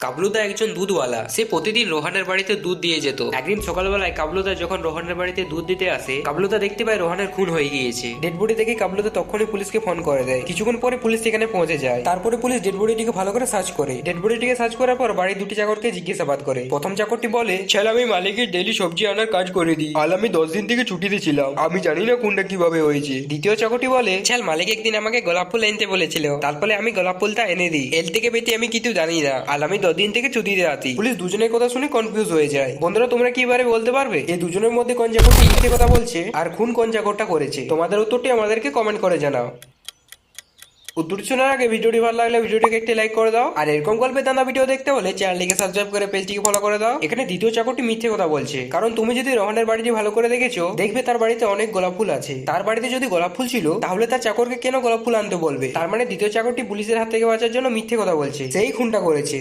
কাবলুদা একজন দুধওয়ালা। সে প্রতিদিন রোহানের বাড়িতে দুধ দিয়ে যেত। একদিন সকালবেলায় কাবলুদা যখন রোহানের বাড়িতে দুধ দিতে আসে, কাবলুদা দেখতে পায় রোহানের খুন হয়ে গিয়েছে। ডেড বডি দেখে কাবলুদা তখনই পুলিশকে ফোন করে দেয়। কিছুক্ষণ পরে পুলিশ সেখানে পৌঁছে যায়। তারপরে পুলিশ ডেড বডিটিকে ভালো করে সার্চ করে। ডেড বডিটিকে সার্চ করার পর বাড়ির দুটি চাকরকে জিজ্ঞাসাবাদ করে। প্রথম চাকরটি বলে, ছেলে আমি মালিকের ডেলি সবজি আনার কাজ করে দিই, আর আমি 10 দিন থেকে ছুটিতে ছিলাম, আমি জানি না কোনটা কিভাবে হয়েছে। দ্বিতীয় চাকরটি বলে, ছেল মালিক একদিন আমাকে গোলাপ ফুল এনতে বলেছিল, তারপরে আমি গোলাপ ফুলটা এনে দিই, এল থেকে বেটি আমি কিছু জানি না, আর আমি 10 দিন থেকে ছুটিতে আছি। পুলিশ দুজনের কথা শুনে কনফিউজ হয়ে যায়। বন্ধুরা, তোমরা কি এবারে বলতে পারবে এই দুজনের মধ্যে কোন চাকরটি মিথ্যে কথা বলছে আর খুন কোন চাকরটা করেছে? তোমাদের উত্তরটি আমাদেরকে কমেন্ট করে জানাও। উত্তর শোনার আগে ভিডিওটি ভালো লাগলে ভিডিওটিকে একটি লাইক করে দাও, আর এরকম গল্পের দানা ভিডিও দেখতে হলে চ্যানেলটিকে সাবস্ক্রাইব করে পেজটিকে ফলো করে দাও। এখানে দ্বিতীয় চাকরটি মিথ্যে কথা বলছে, কারণ তুমি যদি রোহনের বাড়িটি ভালো করে দেখেছো, দেখবে তার বাড়িতে অনেক গোলাপ ফুল আছে। তার বাড়িতে যদি গোলাপ ফুল ছিল, তাহলে তার চাকরকে কেন গোলাপ ফুল আনতে বলবে? তার মানে দ্বিতীয় চাকরটি পুলিশের হাত থেকে বাঁচার জন্য মিথ্যে কথা বলছে, সেই খুনটা করেছে।